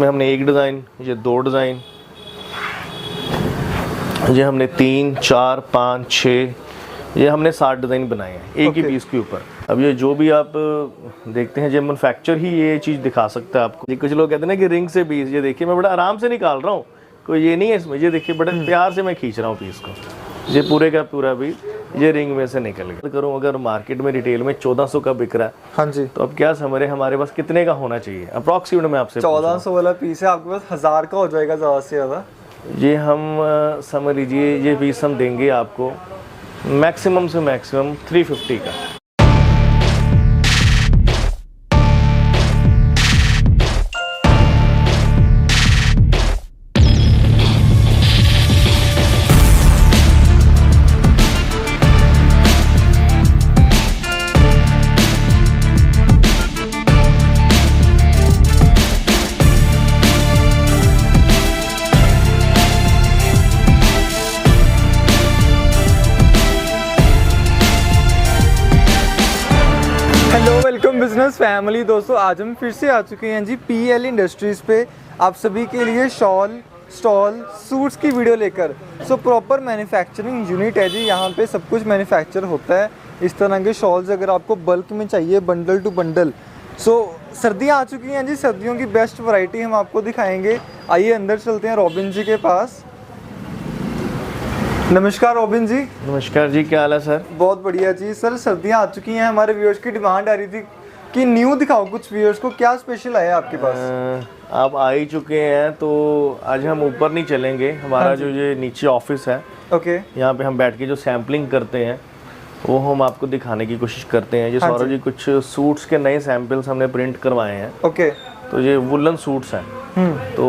में हमने एक डिज़ाइन, ये दो डिज़ाइन, ये हमने 3, 4, 5, 6, ये हमने 7 डिज़ाइन बनाए हैं एक ही पीस के ऊपर। अब ये जो भी आप देखते हैं, जो मैन्युफैक्चर ही ये चीज़ दिखा सकता है आपको। ये कुछ लोग कहते हैं ना कि रिंग से पीस, ये देखिए मैं बड़ा आराम से निकाल रहा हूँ, कोई ये नहीं है इसमें। ये देखिए बड़े प्यार से मैं खींच रहा हूँ पीस को, ये पूरे का पूरा पीस ये रिंग में से निकल गया। करूँ अगर मार्केट में रिटेल में 1400 का बिक रहा है, हाँ जी, तो अब क्या समझ रहे हमारे पास कितने का होना चाहिए अप्रॉक्सीमेट? में आपसे 1400 वाला पीस है, आपके पास 1000 का हो जाएगा ज़्यादा से ज़्यादा। ये हम समझ लीजिए ये पीस हम देंगे आपको मैक्सिमम से मैक्सिमम 350 का। Hello, welcome business family. दोस्तों आज हम फिर से आ चुके हैं जी PL इंडस्ट्रीज़ पे आप सभी के लिए शॉल, स्टॉल, सूट्स की वीडियो लेकर। सो प्रॉपर मैन्युफैक्चरिंग यूनिट है जी, यहाँ पे सब कुछ मैन्युफैक्चर होता है। इस तरह के शॉल्स अगर आपको बल्क में चाहिए, बंडल टू बंडल। सो सर्दियाँ आ चुकी हैं जी, सर्दियों की बेस्ट वैरायटी हम आपको दिखाएंगे। आइए अंदर चलते हैं रॉबिन जी के पास। नमस्कार रॉबिन जी। नमस्कार जी, क्या हाल है सर? बहुत बढ़िया जी। सर सर्दियाँ आ चुकी हैं, हमारे व्यूअर्स की डिमांड आ रही थी कि न्यू दिखाओ कुछ व्यूअर्स को, क्या स्पेशल आया आपके पास? आप आ ही चुके हैं तो आज हम ऊपर नहीं चलेंगे। हमारा जो ये नीचे ऑफिस है, ओके, यहाँ पे हम बैठ के जो सैम्पलिंग करते हैं वो हम आपको दिखाने की कोशिश करते हैं। ये सौरभ जी कुछ सूट्स के नए सैंपल्स हमने प्रिंट करवाए हैं। ओके, तो ये वुलन सूट्स हैं, तो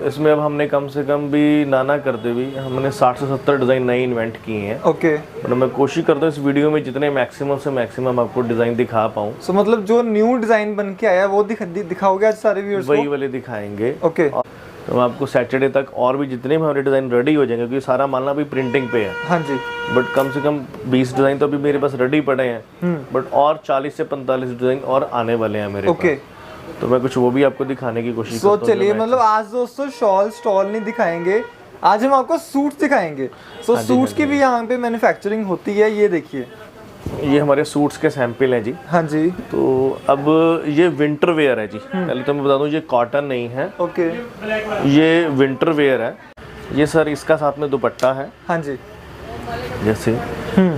इसमें अब हमने कम से कम भी नाना करते हुए हमने 60 से 70 डिज़ाइन नए इन्वेंट किए हैं। ओके, मतलब मैं कोशिश करता हूँ इस वीडियो में जितने मैक्सिमम से मैक्सिमम आपको डिज़ाइन दिखा पाऊँ। सो मतलब जो न्यू डिज़ाइन बन के आया वो दिखाओगे आज सारे व्यूअर्स को? वही वाले दिखाएंगे। ओके, तो हम आपको सैटरडे तक और भी जितने भी हमारे डिज़ाइन रेडी हो जाएंगे, क्योंकि सारा मालना अभी प्रिंटिंग पे है। हाँ जी, बट कम से कम 20 डिज़ाइन तो अभी मेरे पास रेडी पड़े हैं, बट और 40 से 45 डिज़ाइन और आने वाले हैं मेरे ओके। पास। तो मैं कुछ वो भी आपको दिखाने की कोशिश करता हूं। चलिए, मतलब आज दोस्तों शॉल स्टॉल नहीं दिखाएंगे, आज हम आपको सूट्स दिखाएंगे। सो सूट्स की भी यहाँ पे मैन्युफैक्चरिंग होती है। ये देखिए, ये हमारे सूट्स के सैंपल हैं जी। हाँ जी। तो अब ये विंटर वेयर है जी। पहले तो मैं बता दूं ये कॉटन नहीं है। ओके, ये विंटर वेयर है। ये सर इसका साथ में दुपट्टा है। हाँ जी, जैसे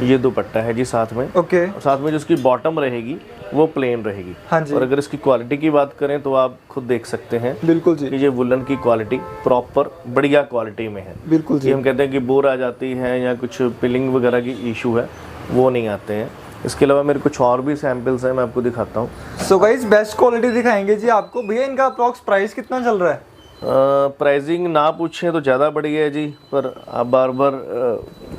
ये दुपट्टा है जी साथ में। ओके, और साथ में जो इसकी बॉटम रहेगी वो प्लेन रहेगी। हाँ जी। और अगर इसकी क्वालिटी की बात करें तो आप खुद देख सकते हैं बिल्कुल जी, कि ये वुलन की क्वालिटी प्रॉपर बढ़िया क्वालिटी में है। बिल्कुल जी। हम कहते हैं कि बोर आ जाती है या कुछ पिलिंग वगैरह की इशू है, वो नहीं आते हैं। इसके अलावा मेरे कुछ और भी सैंपल्स हैं, मैं आपको दिखाता हूँ। सो गाइस बेस्ट क्वालिटी दिखाएंगे जी आपको। भैया इनका अप्रॉक्स प्राइस कितना चल रहा है? प्राइसिंग ना पूछें तो ज़्यादा बढ़ी है जी, पर आप बार बार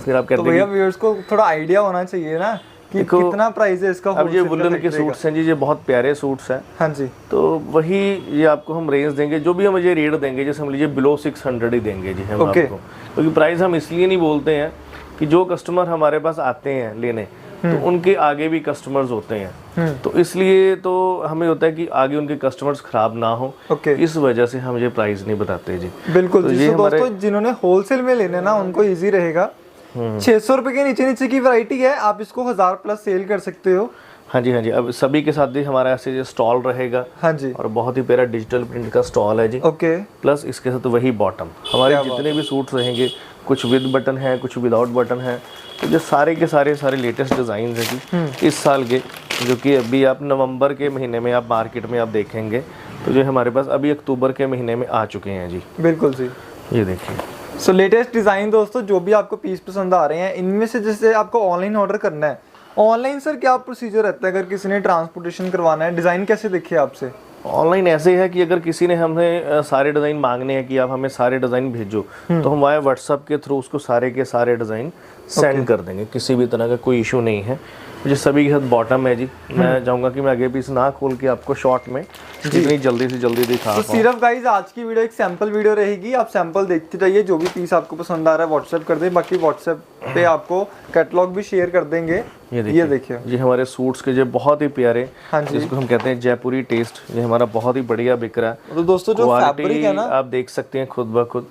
फिर आप कहते हैं भैया व्यूअर्स को थोड़ा आइडिया होना चाहिए ना कि कितना प्राइस है इसका। अब ये वुलन के सूट्स हैं जी, ये बहुत प्यारे सूट्स हैं। हाँ जी, तो वही ये आपको हम रेंज देंगे, जो भी हम ये रेट देंगे, जैसे हम लीजिए बिलो 600 ही देंगे जी हम आपको। क्योंकि प्राइस हम इसलिए नहीं बोलते हैं कि जो कस्टमर हमारे पास आते हैं लेने, तो उनके आगे भी कस्टमर्स होते हैं, तो इसलिए तो हमें होता है कि आगे उनके कस्टमर्स खराब ना हो। इस वजह से हम ये प्राइस नहीं बताते जी। बिल्कुल तो जी। ये दोस्तों जिन्होंने होलसेल में लेने ना उनको इजी रहेगा। 600 रुपए के नीचे नीचे की वैरायटी है, आप इसको 1000 प्लस सेल कर सकते हो। हाँ जी, हाँ जी। अब सभी के साथ भी हमारा ऐसे स्टॉल रहेगा। हाँ जी, और बहुत ही प्यारा डिजिटल प्रिंट का स्टॉल है जी। ओके, प्लस इसके साथ वही बॉटम हमारे जितने भी सूट्स रहेंगे, कुछ विद बटन है, कुछ विदाउट बटन है। तो ये सारे के सारे लेटेस्ट डिज़ाइन है जी इस साल के, जो कि अभी आप नवंबर के महीने में आप मार्केट में आप देखेंगे, तो जो हमारे पास अभी अक्टूबर के महीने में आ चुके हैं जी। बिल्कुल जी, ये देखिए। सो लेटेस्ट डिज़ाइन दोस्तों, जो भी आपको पीस पसंद आ रहे हैं इनमें से जैसे आपको ऑनलाइन ऑर्डर करना है, ऑनलाइन सर क्या प्रोसीजर रहता है? अगर किसी ने ट्रांसपोर्टेशन करवाना है, डिज़ाइन कैसे देखे आपसे? ऑनलाइन ऐसे है कि अगर किसी ने हमें सारे डिज़ाइन मांगने हैं कि आप हमें सारे डिज़ाइन भेजो, तो हम वाया व्हाट्सअप के थ्रू उसको सारे के सारे डिज़ाइन सेंड कर देंगे, किसी भी तरह का कोई इशू नहीं है। जो सभी के साथ बॉटम है जी। मैं चाहूँगा कि मैं आगे पीस ना खोल के आपको शॉर्ट में जितनी जल्दी से जल्दी दिखा तो पाऊँ। सिर्फ गाइज आज की वीडियो एक सैंपल वीडियो रहेगी, आप सैंपल देखते जाइए, जो भी पीस आपको पसंद आ रहा है व्हाट्सएप कर दें, बाकी व्हाट्सएप पे आपको कैटलॉग भी शेयर कर देंगे। ये देखिए ये हमारे सूट्स के जो बहुत ही प्यारे, हाँ जी, जिसको हम कहते हैं जयपुरी टेस्ट, ये हमारा बहुत ही बढ़िया बिक रहा है। तो दोस्तों जो फैब्रिक है ना, आप देख सकते हैं खुद ब खुद,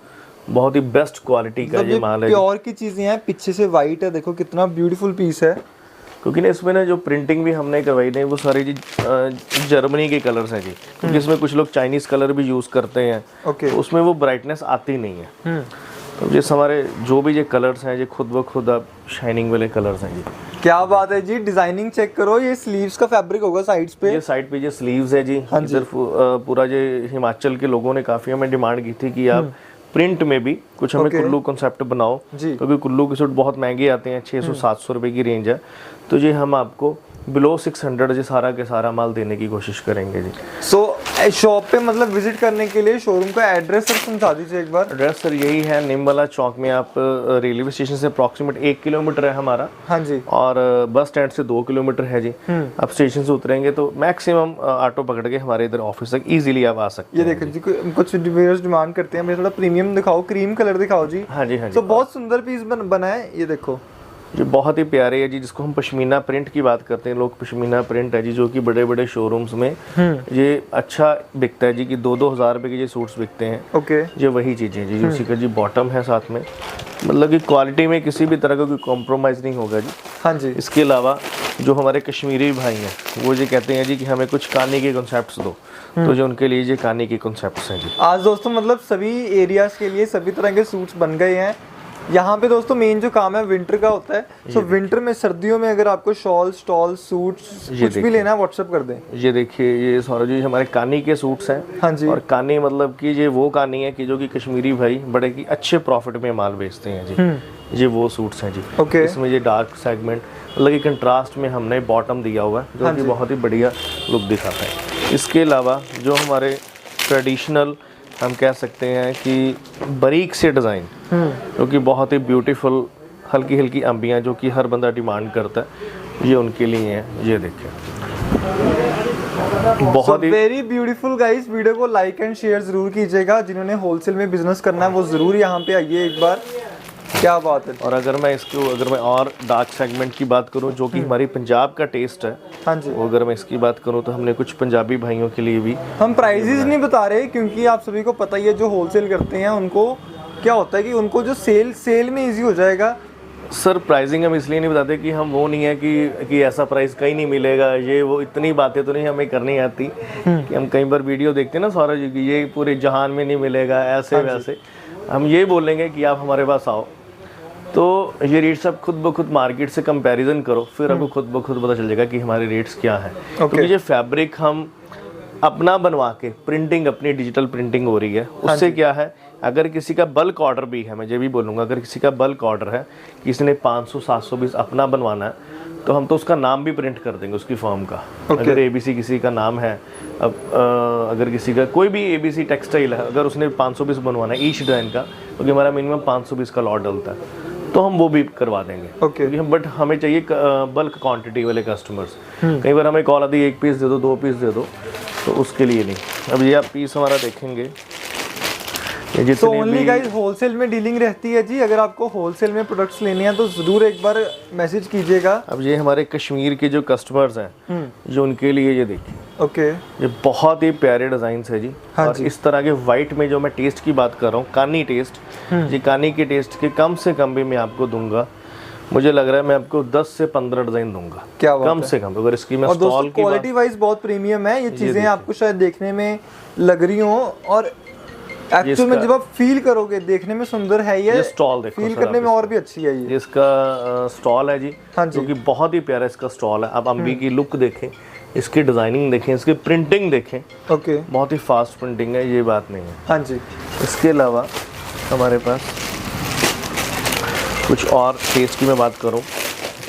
बहुत ही बेस्ट क्वालिटी का ये माल है। प्योर की चीजें हैं, पीछे से वाइट है, देखो कितना ब्यूटीफुल पीस है। क्योंकि ना इसमें ना जो प्रिंटिंग भी हमने करवाई नहीं वो सारी जी जर्मनी के कलर्स हैं जी, क्योंकि इसमें कुछ लोग चाइनीज कलर भी यूज करते हैं, ओके, तो उसमें वो ब्राइटनेस आती नहीं है। तो जिस हमारे जो भी ये कलर्स हैं ये खुद ब खुद अब शाइनिंग वाले कलर्स हैं जी। क्या बात है जी, डिजाइनिंग चेक करो, ये स्लीव्स का फैब्रिक होगा साइड्स पे। ये साइड पे ये स्लीव्स है जी। इधर पूरा ये हिमाचल के लोगों ने काफी हमें डिमांड की थी कि आप प्रिंट में भी कुछ हमें कुल्लू कॉन्सेप्ट बनाओ, क्योंकि कुल्लू के सूट बहुत महंगे आते हैं, 600-700 रुपए की रेंज है। तो ये हम आपको बिलो 600 जी सारा के सारा माल देने की कोशिश करेंगे जी। सो शॉप पे मतलब विजिट करने के लिए शोरूम का एड्रेस सर समझा दीजिए एक बार। एड्रेस सर यही है, निमवाला चौक में, आप रेलवे स्टेशन से अप्रॉक्सीमेट 1 किलोमीटर है हमारा। हाँ जी। और बस स्टैंड से 2 किलोमीटर है जी। आप स्टेशन से उतरेंगे तो मैक्सिमम ऑटो पकड़ के हमारे इधर ऑफिस तक इजीली आप आ सकते हैं। ये देखो जी, कुछ व्यूअर्स डिमांड करते हैं, मुझे थोड़ा प्रीमियम दिखाओ, क्रीम कलर दिखाओ जी। हाँ जी, हाँ जी। तो बहुत सुंदर पीस बना है, ये देखो, ये बहुत ही प्यारे है जी, जिसको हम पश्मीना प्रिंट की बात करते हैं लोग। पश्मीना प्रिंट है जी, जो कि बड़े बड़े शोरूम्स में ये अच्छा बिकता है जी, कि 2-2 हज़ार रुपए के ये सूट्स बिकते हैं। ओके, ये वही चीज़ें जी, उसी का जी बॉटम है साथ में, मतलब कि क्वालिटी में किसी भी तरह का कोई कॉम्प्रोमाइज़ नहीं होगा जी। हाँ जी। इसके अलावा जो हमारे कश्मीरी भाई हैं वो ये कहते हैं जी कि हमें कुछ कानी के कॉन्सेप्ट्स दो, तो जो उनके लिए ये कानी के कॉन्सेप्ट्स हैं जी। आज दोस्तों मतलब सभी एरियाज के लिए सभी तरह के सूट्स बन गए हैं। यहाँ पे दोस्तों मेन जो काम है विंटर का होता है। सो विंटर में, सर्दियों में अगर आपको शॉल, स्टॉल, सूट्स कुछ भी लेना है व्हाट्सएप कर दें। ये देखिए, ये सारा जी हमारे कानी के सूट्स हैं। हाँ जी। और कानी मतलब कि ये वो कानी है कि जो कि कश्मीरी भाई बड़े की अच्छे प्रॉफिट में माल बेचते हैं जी। ये वो सूट्स हैं जी। ओके। इसमें ये डार्क सेगमेंट, मतलब कि कंट्रास्ट में हमने बॉटम दिया हुआ है, जो कि बहुत ही बढ़िया लुक दिखाता है। इसके अलावा जो हमारे ट्रेडिशनल हम कह सकते हैं कि बारीक से डिज़ाइन, जो कि बहुत ही ब्यूटीफुल हल्की हल्की अंबियाँ, जो कि हर बंदा डिमांड करता है, ये उनके लिए हैं। ये देखें, बहुत ही वेरी ब्यूटीफुल गाइस। वीडियो को लाइक एंड शेयर जरूर कीजिएगा, जिन्होंने होलसेल में बिजनेस करना है वो जरूर यहाँ पे आइए एक बार। क्या बात है। और अगर मैं और डार्क सेगमेंट की बात करूं, जो कि हमारी पंजाब का टेस्ट है, हाँ जी, वो अगर मैं इसकी बात करूं तो हमने कुछ पंजाबी भाइयों के लिए भी, हम प्राइजेस नहीं बता रहे क्योंकि आप सभी को पता ही है जो होलसेल करते हैं उनको क्या होता है कि उनको जो सेल में इजी हो जाएगा। सर प्राइसिंग हम इसलिए नहीं बताते कि हम वो नहीं है कि ऐसा प्राइस कहीं नहीं मिलेगा, ये वो इतनी बातें तो नहीं हमें करनी आती कि हम कई बार वीडियो देखते हैं ना सारा जी की ये पूरे जहान में नहीं मिलेगा ऐसे वैसे। हम ये बोलेंगे कि आप हमारे पास आओ, तो ये रेट्स आप खुद ब खुद मार्केट से कंपैरिजन करो, फिर आपको खुद ब खुद पता चल जाएगा कि हमारे रेट्स क्या हैं। क्योंकि ये फैब्रिक हम अपना बनवा के, प्रिंटिंग अपनी डिजिटल प्रिंटिंग हो रही है, उससे क्या है, अगर किसी का बल्क ऑर्डर भी है, मैं ये भी बोलूँगा, अगर किसी का बल्क ऑर्डर है, किसी ने 500-700 पीस अपना बनवाना है, तो हम तो उसका नाम भी प्रिंट कर देंगे उसकी फर्म का। अगर ABC किसी का नाम है, अब अगर किसी का कोई भी ABC टेक्सटाइल है, अगर उसने 500 पीस बनवाना है ईच डिज़ाइन का, क्योंकि हमारा मिनिमम 500 पीस का लॉट डलता है, तो हम वो भी करवा देंगे। क्योंकि हम बट हमें चाहिए बल्क क्वांटिटी वाले कस्टमर्स। कई बार हमें कॉल आती है 1 पीस दे दो, 2 पीस दे दो, तो उसके लिए नहीं। अब ये आप पीस हमारा देखेंगे, तो ओनली गाइस होलसेल में डीलिंग रहती है जी। अगर आपको होलसेल में प्रोडक्ट्स लेने हैं तो जरूर एक बार मैसेज कीजिएगा। अब ये हमारे कश्मीर के जो कस्टमर्स हैं, जो उनके लिए ये देखिए, ओके, ये बहुत ही प्यारे डिजाइन है जी। हाँ और जी। इस तरह के वाइट में जो मैं टेस्ट की बात कर रहा हूँ, कानी टेस्ट, ये कानी के टेस्ट के कम से कम भी मैं आपको दूंगा, मुझे लग रहा है मैं आपको 10 से 15 डिजाइन दूंगा। क्या बात कम से कम। अगर इसकी मैं और स्टॉल दोस्तों की क्वालिटी वाइज बहुत प्रीमियम है। ये चीजें आपको शायद देखने में लग रही हो और एक्चुअल में जब आप फील करोगे देखने में सुंदर है ये स्टॉल देखो, फील करने में और भी अच्छी है ये। इसका स्टॉल है जी, हाँ जी, जो कि बहुत ही प्यारा इसका स्टॉल है। आप अम्बी की लुक देखें, इसकी डिजाइनिंग देखें, इसकी प्रिंटिंग देखें, ओके, बहुत ही फास्ट प्रिंटिंग है, ये बात नहीं है। हाँ जी। इसके अलावा हमारे पास कुछ और टेस्ट की मैं बात करूं,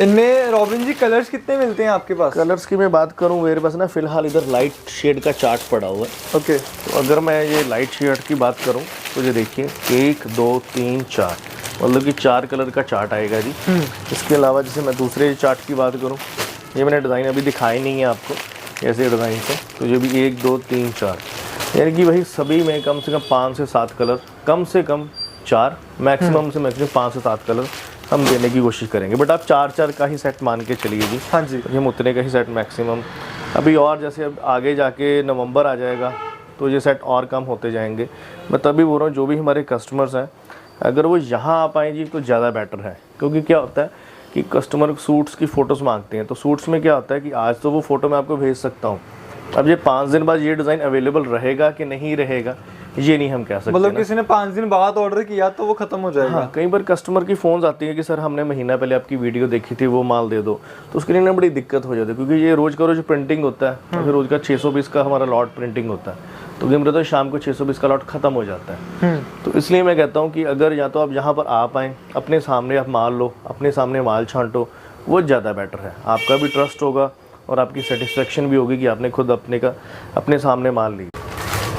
इनमें रॉबिन जी कलर्स कितने मिलते हैं आपके पास? कलर्स की मैं बात करूं, मेरे पास ना फिलहाल इधर लाइट शेड का चार्ट पड़ा हुआ है। ओके, तो अगर मैं ये लाइट शेड की बात करूं तो ये देखिए 1 2 3 4, मतलब कि 4 कलर का चार्ट आएगा जी। इसके अलावा जैसे मैं दूसरे चार्ट की बात करूं, ये मैंने डिज़ाइन अभी दिखाई नहीं है आपको ऐसे डिज़ाइन से। तो ये भी 1 2 3 4 यानी कि भाई सभी में कम से कम 5 से 7 कलर, कम से कम 4, मैक्सिमम से मैक्सिमम 5 से 7 कलर हम देने की कोशिश करेंगे। बट आप 4 का ही सेट मान के चलिए जी। हाँ जी, हम उतने का ही सेट मैक्सिमम। अभी और जैसे अब आगे जाके नवंबर आ जाएगा तो ये सेट और कम होते जाएंगे। मैं तभी बोल रहा हूँ जो भी हमारे कस्टमर्स हैं अगर वो यहाँ आ पाएँ जी तो ज़्यादा बेटर है। क्योंकि क्या होता है कि कस्टमर सूट्स की फ़ोटोज़ मांगते हैं, तो सूट्स में क्या होता है कि आज तो वो फ़ोटो मैं आपको भेज सकता हूँ, अब ये 5 दिन बाद ये डिज़ाइन अवेलेबल रहेगा कि नहीं रहेगा ये नहीं हम कह सकते। मतलब किसी ने 5 दिन बाद ऑर्डर किया तो वो खत्म हो जाएगा। हाँ, कई बार कस्टमर की फ़ोन्स आती है कि सर हमने महीना पहले आपकी वीडियो देखी थी, वो माल दे दो, तो उसके लिए ना बड़ी दिक्कत हो जाती है। क्योंकि ये रोज़ का रोज़ प्रिंटिंग होता है, तो फिर रोज़ का 620 का हमारा लॉट प्रिंटिंग होता है, तो गिमरे तो शाम को 620 का लॉट ख़त्म हो जाता है। तो इसलिए मैं कहता हूँ कि अगर या तो आप यहाँ पर आ पाएँ, अपने सामने आप माल लो, अपने सामने माल छांटो, वो ज़्यादा बेटर है। आपका भी ट्रस्ट होगा और आपकी सेटिस्फेक्शन भी होगी कि आपने खुद अपने सामने माल ली।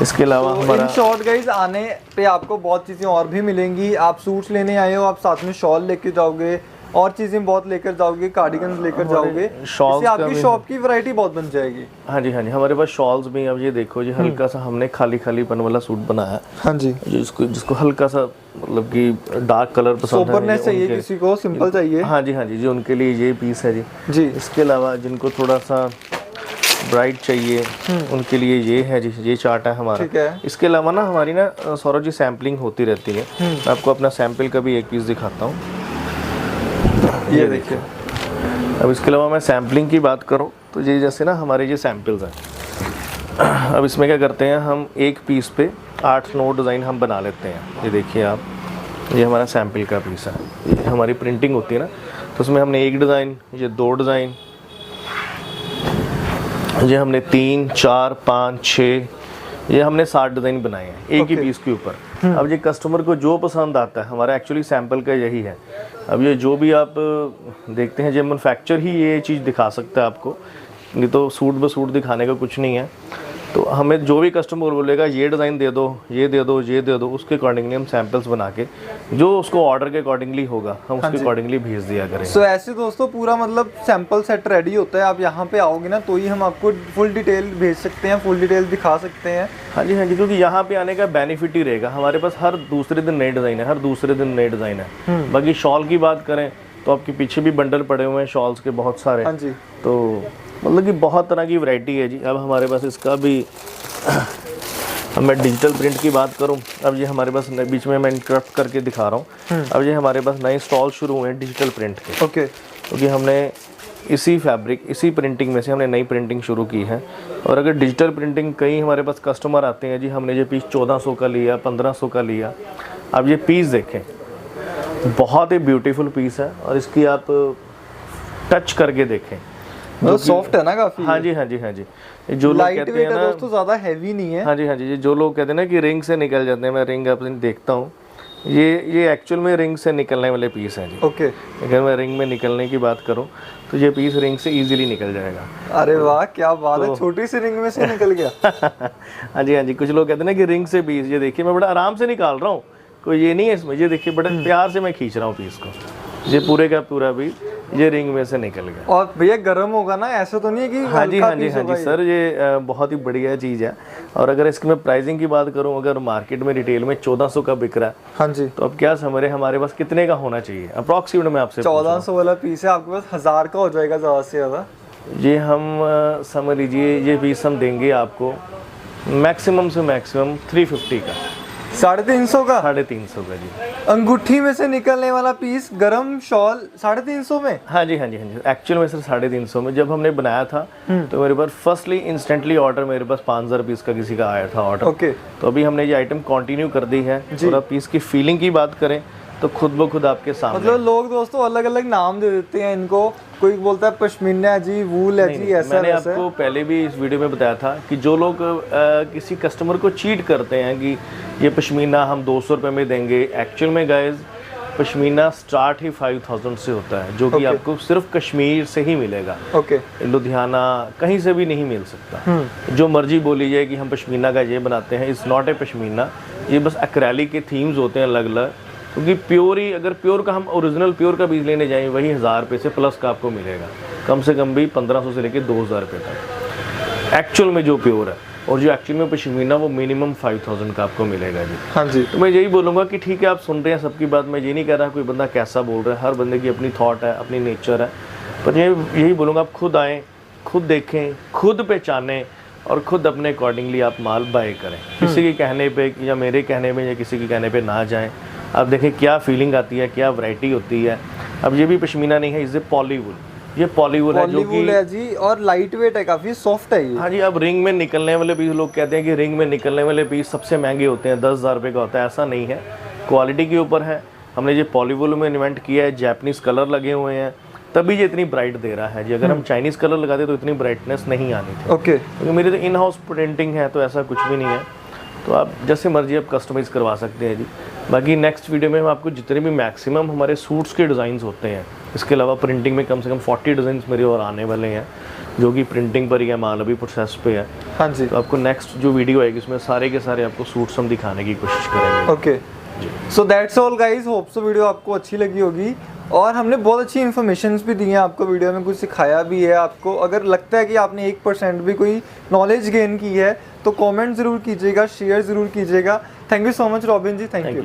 इसके अलावा तो हमारा इन शॉर्ट गाइज आने पे आपको बहुत चीज़ें और भी मिलेंगी। आप सूट्स लेने आए हो, आप साथ में शॉल लेके जाओगे, और चीज़ें बहुत लेकर जाओगे, कार्डिगन्स लेकर जाओगे, इससे आपकी शॉप की वैरायटी बहुत बन जाएगी। हाँ जी, हाँ जी, हमारे पास शॉल्स भी। अब ये देखो जी हल्का सा हमने खालीपन वाला सूट बनाया। हाँ जी, जिसको हल्का सा मतलब कि डार्क कलर पसंद है, सोबरनेस चाहिए, किसी को सिंपल चाहिए। हाँ जी, हाँ जी जी, उनके लिए ये पीस है जी। इसके अलावा जिनको थोड़ा सा ब्राइट चाहिए उनके लिए ये है जी, ये चार्ट है हमारा। ठीक है। इसके अलावा ना हमारी ना सौरभ जी सैम्पलिंग होती रहती है। मैं आपको अपना सैंपल का भी एक पीस दिखाता हूँ, ये देखिए। अब इसके अलावा मैं सैम्पलिंग की बात करूँ तो ये जैसे ना हमारे ये सैम्पल्स हैं। अब इसमें क्या करते हैं हम, एक पीस पे 8-9 डिज़ाइन हम बना लेते हैं। ये देखिए आप, ये हमारा सैंपल का पीस है, ये हमारी प्रिंटिंग होती है ना, तो उसमें हमने 1 डिज़ाइन, ये 2 डिज़ाइन, ये हमने 3 4 5 6, ये हमने 7 डिज़ाइन बनाए हैं एक ही पीस के ऊपर। अब ये कस्टमर को जो पसंद आता है, हमारा एक्चुअली सैंपल का यही है। अब ये जो भी आप देखते हैं, जो मैन्युफैक्चर ही ये चीज़ दिखा सकता है आपको, नहीं तो सूट ब सूट दिखाने का कुछ नहीं है। तो हमें जो भी कस्टमर बोलेगा ये डिज़ाइन दे दो, ये दे दो, ये दे दो, उसके अकॉर्डिंगली हम सैंपल्स बना के जो उसको ऑर्डर के अकॉर्डिंगली होगा हम उसके अकॉर्डिंगली भेज दिया करेंगे। सो ऐसे दोस्तों पूरा मतलब सैंपल सेट रेडी होता है। आप यहाँ पे आओगे ना तो ही हम आपको फुल डिटेल भेज सकते हैं, फुल डिटेल दिखा सकते हैं। हाँ जी, हाँ जी, क्योंकि यहाँ पे आने का बेनिफिट ही रहेगा, हमारे पास हर दूसरे दिन नए डिज़ाइन है, हर दूसरे दिन नए डिज़ाइन है। बाकी शॉल की बात करें तो आपके पीछे भी बंडल पड़े हुए हैं शॉल्स के बहुत सारे। हाँ जी, तो मतलब कि बहुत तरह की वैरायटी है जी। अब हमारे पास इसका भी अब मैं डिजिटल प्रिंट की बात करूं, अब ये हमारे पास बीच में मैं इंटरप्ट करके दिखा रहा हूं। अब ये हमारे पास नए स्टॉल शुरू हुए हैं डिजिटल प्रिंट के। ओके। क्योंकि हमने इसी फैब्रिक, इसी प्रिंटिंग में से हमने नई प्रिंटिंग शुरू की है। और अगर डिजिटल प्रिंटिंग, कई हमारे पास कस्टमर आते हैं जी, हमने ये पीस 1400 का लिया, 1500 का लिया। अब ये पीस देखें, बहुत ही ब्यूटीफुल पीस है, और इसकी आप टच करके देखें, सॉफ्ट है ना काफी। हाँ जी, हाँ जी, हाँ जी, जो लोग कहते हैं ना दोस्तों ज्यादा हैवी नहीं है। हाँ जी, हाँ जी, जो लोग कहते हैं ना कि रिंग से निकल जाते हैं, मैं रिंग अपनी देखता हूँ, ये एक्चुअल में रिंग से निकलने वाले पीस हैं जी। ओके। अगर मैं रिंग में निकलने की बात करूँ तो ये पीस रिंग से इजीली निकल जाएगा। अरे वाह, क्या बात है, छोटी सी रिंग में से निकल गया। हाँ जी, हाँ जी, कुछ लोग कहते हैं ना कि रिंग से पीस, ये देखिए मैं बड़ा आराम से निकाल रहा हूँ, कोई ये नहीं है इसमें, ये देखिए बड़े प्यार से मैं खींच रहा हूँ पीस को, ये पूरे का पूरा भी ये रिंग में से निकल गया। और भैया गर्म होगा ना, ऐसा तो नहीं है कि हाँ जी, हाँ जी, हाँ जी सर, ये बहुत ही बढ़िया चीज़ है। और अगर इसकी मैं प्राइसिंग की बात करूँ, अगर मार्केट में रिटेल में 1400 का बिक रहा है, हाँ जी, तो अब क्या समझ रहे हमारे पास कितने का होना चाहिए अप्रॉक्सीमेट? मैं आपसे 1400 वाला पीस है, आपके पास 1000 का हो जाएगा ज़्यादा से ज़्यादा। ये हम समझ लीजिए ये पीस हम देंगे आपको मैक्सिमम से मैक्सिमम 350 का, 350 का, 350 का जी। अंगूठी में से निकलने वाला पीस, गरम शॉल 350 में। हाँ जी, हाँ जी, हाँ जी, एक्चुअल में सर 350 में जब हमने बनाया था तो मेरे पास फर्स्टली इंस्टेंटली ऑर्डर मेरे पास 5000 पीस का किसी का आया था ऑर्डर। ओके। तो अभी हमने ये आइटम कंटिन्यू कर दी है। और अब पीस की फीलिंग की बात करें तो खुद ब खुद आपके सामने, मतलब लोग दोस्तों अलग अलग नाम दे देते हैं इनको, कोई बोलता है पश्मीना है जी, वूल है जी, ऐसा मैंने आपको पहले भी इस वीडियो में बताया था कि जो लोग किसी कस्टमर को चीट करते हैं कि ये पश्मीना हम 200 रुपये में देंगे, एक्चुअल में गाइज पश्मीना स्टार्ट ही 5000 से होता है, जो कि आपको सिर्फ कश्मीर से ही मिलेगा। ओके। लुधियाना कहीं से भी नहीं मिल सकता। जो मर्जी बोली जाए कि हम पश्मीना का ये बनाते हैं, इट्स नॉट ए पश्मीना, ये बस एक्रेलिक के थीम्स होते हैं अलग अलग। क्योंकि प्योर ही, अगर प्योर का हम ओरिजिनल प्योर का बीज लेने जाएं वही 1000 रुपये से प्लस का आपको मिलेगा। कम से कम भी 1500 से लेके 2000 रुपये तक एक्चुअल में जो प्योर है, और जो एक्चुअल में पश्मीना वो मिनिमम 5000 का आपको मिलेगा जी। हाँ जी। तो मैं यही बोलूँगा कि ठीक है, आप सुन रहे हैं सबकी बात, मैं ये नहीं कह रहा कोई बंदा कैसा बोल रहा है, हर बंदे की अपनी थॉट है, अपनी नेचर है, पर यही बोलूँगा आप खुद आएँ, खुद देखें, खुद पहचानें और खुद अपने अकॉर्डिंगली आप माल बाय करें। किसी के कहने पे या मेरे कहने पे या किसी के कहने पे ना जाएं। आप देखें क्या फीलिंग आती है, क्या वैरायटी होती है। अब ये भी पश्मीना नहीं है, इसे पॉलीवुल, ये पॉलीवुल है जो कि है जी, और लाइट वेट है, काफ़ी सॉफ्ट है ये। हाँ जी। अब रिंग में निकलने वाले पीस, लोग कहते हैं कि रिंग में निकलने वाले पीस सबसे महंगे होते हैं, 10,000 रुपये का होता है, ऐसा नहीं है, क्वालिटी के ऊपर है। हमने ये पॉलीवुल में इन्वेंट किया है, जैपनीज़ कलर लगे हुए हैं, तभी ये इतनी ब्राइट दे रहा है जी। अगर हम चाइनीज़ कलर लगाते तो इतनी ब्राइटनेस नहीं आनी थी। ओके। क्योंकि मेरे तो इन हाउस प्रिंटिंग है, तो ऐसा कुछ भी नहीं है, तो आप जैसे मर्जी आप कस्टमाइज़ करवा सकते हैं जी। बाकी नेक्स्ट वीडियो में हम आपको जितने भी मैक्सिमम हमारे सूट्स के डिज़ाइंस होते हैं, इसके अलावा प्रिंटिंग में कम से कम 40 डिज़ाइंस मेरे और आने वाले हैं, जो कि प्रिंटिंग पर ही है, माल अभी प्रोसेस पे है। हाँ जी। तो आपको नेक्स्ट जो वीडियो आएगी उसमें सारे के सारे आपको सूट्स हम दिखाने की कोशिश करेंगे। Okay, so that's all guys, hope so video आपको अच्छी लगी होगी, और हमने बहुत अच्छी इन्फॉर्मेशन भी दी हैं आपको, वीडियो में कुछ सिखाया भी है आपको। अगर लगता है कि आपने 1% भी कोई नॉलेज गेन की है तो कमेंट ज़रूर कीजिएगा, शेयर ज़रूर कीजिएगा। Thank you so much Robin ji, thank you.